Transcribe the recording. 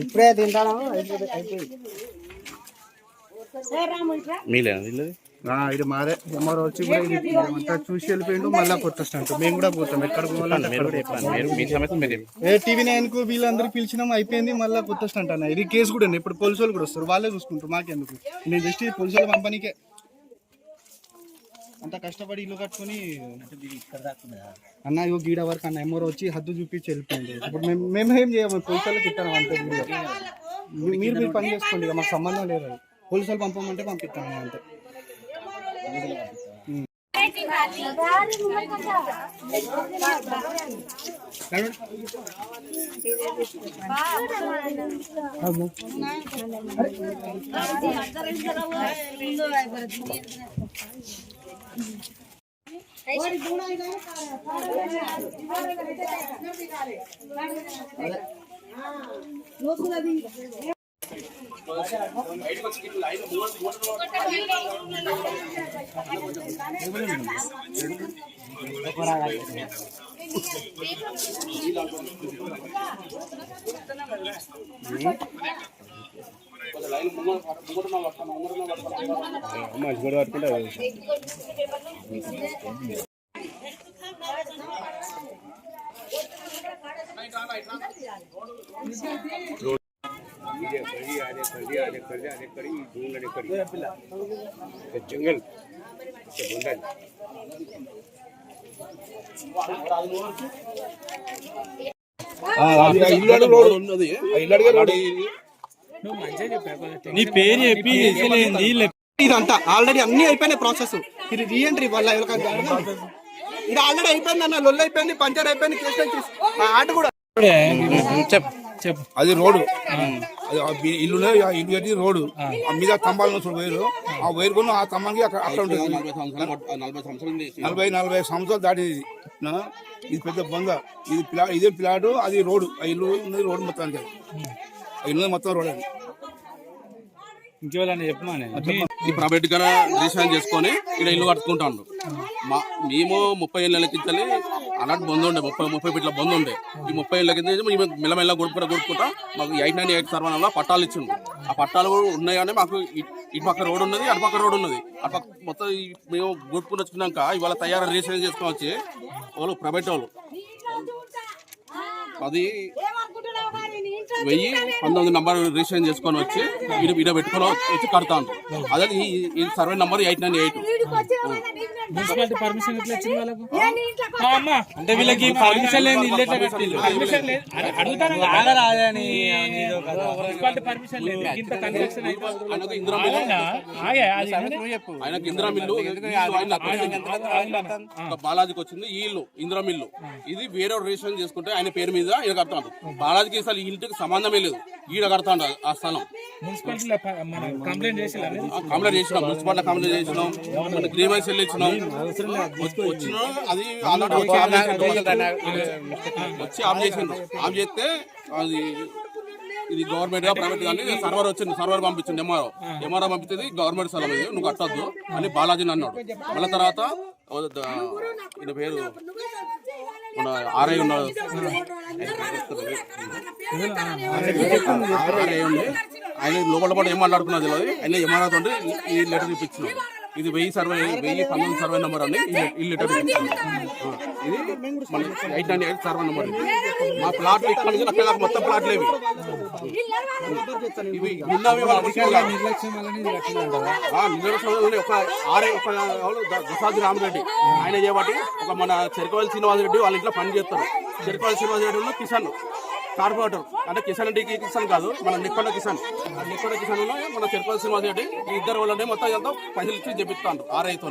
ఇప్పుడే తింటాను అయిపోయింది. ఇది మాదే ఎంఆర్ వచ్చి కూడా ఇది అంతా చూసి వెళ్ళిపోయిండు. మళ్ళీ కొత్త స్టాంట్ మేము కూడా పోతాం ఎక్కడ టీవీ9 కు వీళ్ళందరూ పిలిచినాం అయిపోయింది. మళ్ళీ కొత్త స్టాంట్ అన్న ఇది కేసు కూడా ఇప్పుడు పోలీసు వాళ్ళు కూడా వస్తారు, వాళ్ళే చూసుకుంటారు. మాకెందుకు, నేను జస్ట్ పోలీసు వాళ్ళ కంపెనీకే అంత కష్టపడి ఇల్లు కట్టుకుని అన్న ఇగో గీడ వరకు అన్న ఎంఆర్ వచ్చి హద్దు చూపించి వెళ్ళిపోయింది. ఇప్పుడు మేము ఏం చేయము, పోలీసు వాళ్ళకి ఇస్తాను అంతే. మీరు పని చేసుకోండి, మాకు సంబంధం లేదు. పోలీసు వాళ్ళు పంపమంటే పంపిస్తాను అంతే. जंगल నీ పేరు చెప్పి ఇదంతా ఆల్రెడీ అన్ని అయిపోయినాయి ప్రాసెస్. ఇది రీఎంట్రీ వల్ల ఇది ఆల్రెడీ అయిపోయింది అన్న, లొల్లు అయిపోయింది, పంచర్ అయిపోయింది, కేసు ఆట కూడా. అది రోడ్డు, ఇల్లు ఇల్లు కట్టి రోడ్డు మీద స్తంభాలు వైరు, ఆ వైరు కొను ఆ స్తంభానికి అక్కడ ఉంటుంది. 40 సంవత్సరాలు దాటింది. ఇది పెద్ద బొంద. ఇది ఇదే ప్లాట్, అది రోడ్డు. ఆ ఇల్లు ఉన్నది రోడ్డు మొత్తానికి, ఆ ఇల్లు మొత్తం రోడ్. అది ఈ ప్రైవేట్ గా రిజిస్ట్రేషన్ చేసుకొని ఇక్కడ ఇల్లు కట్టుకుంటాడు. మేము 30 ఏళ్ళ కింద అలాంటి బంద్ ఉండే, 30 ఫీట్ల బంద్ ఉండే. ఈ 30 ఏళ్ళ కింద మేము మెల్లమెల్ల కొడుకుంటా మాకు 898 సర్వనంలో పట్టాలు ఇచ్చిండు. ఆ పట్టాలు కూడా ఉన్నాయని మాకు ఇటు పక్క రోడ్ ఉన్నది, అటు పక్క రోడ్ ఉన్నది. అటు పక్క మొత్తం మేము కొట్టుకుని వచ్చినాక ఇవాళ తయారు రిజిస్ట్రేషన్ చేసుకొని వచ్చి వాళ్ళు ప్రైవేట్ వాళ్ళు 1019 నంబర్ రిజిస్ట్రేషన్ చేసుకొని వచ్చి ఈడ పెట్టుకొని వచ్చి కడతాను. అదే ఈ సర్వే నంబర్ 898. మున్సిపాలిటీ పర్మిషన్ ఎట్లా ఇచ్చింది వాళ్ళకు? అంటే వీళ్ళకి పర్మిషన్ లేని ఇల్లు ఎట్లా పెట్టిల్లు? మున్సిపాలిటీ పర్మిషన్ లేదు. ఇంత కన్స్ట్రక్షన్ ఆయనకు ఇందిరా మిల్లు బాలాజీకి వచ్చింది. ఈ ఇల్లు ఇందిరా మిల్లు ఇది వేరే రిజిస్ట్రేషన్ చేసుకుంటే ఆయన పేరు మీద ఈడ కడతాడు. బాలాజీకి అసలు ఈ ఇంటికి సంబంధమే లేదు, ఈడ కడతాడు ఆ స్థలం. మున్సిపాలిటీలో కంప్లైంట్ చేసినాం, మున్సిపాలిటీ కంప్లైంట్ చేసినాం, గ్రీవెన్స్ ఇచ్చినాం. వచ్చిన అది వచ్చి ఆఫ్ చేసిండ్రు. ఆఫ్ చేస్తే అది ఇది గవర్నమెంట్ ప్రైవేట్ కానీ సర్వర్ వచ్చింది, సర్వర్ పంపించింది. ఎంఆర్ఓ పంపించింది, గవర్నమెంట్ స్థలం ఇది, నువ్వు కట్టొద్దు అని బాలాజీని అన్నాడు. మళ్ళీ తర్వాత ఈయన పేరు మన ఆర్ఐ ఉన్నాడు, ఆయన లోపల పాటు ఏం మాట్లాడుకున్నది తెలియదు. ఆయన ఎంఆర్ఓ తోటి ఈ లెటర్ ఇప్పించినాడు. ఇది 1019 సర్వే నెంబర్ అని ఈ లెటర్ ఇప్పించాను. ఇది 898 సర్వే నెంబర్. మా ప్లాట్లు ఇక్కడ నుంచి అక్కడ మొత్తం ప్లాట్లు ఇవి నిర్లక్ష్యం. ఒక ఆర్ఐ దశాది రామరెడ్డి ఆయన చేయబట్టి ఒక మన చెరకవల్లి శ్రీనివాసరెడ్డి వాళ్ళ ఇంట్లో పని చేస్తారు. చెరకవల్లి శ్రీనివాసరెడ్డి కిసాన్ కార్పొరేటర్, అంటే కిసాన్ అంటే కిసాన్ కాదు, మన నిక్కొండ కిసాన్. నిక్కొండ కిసాన్ మన చెరకవల్లి శ్రీనివాసరెడ్డి ఈ ఇద్దరు వాళ్ళని మొత్తం పైసలు ఇచ్చి చెప్పిస్తాను ఆర్ఐతో.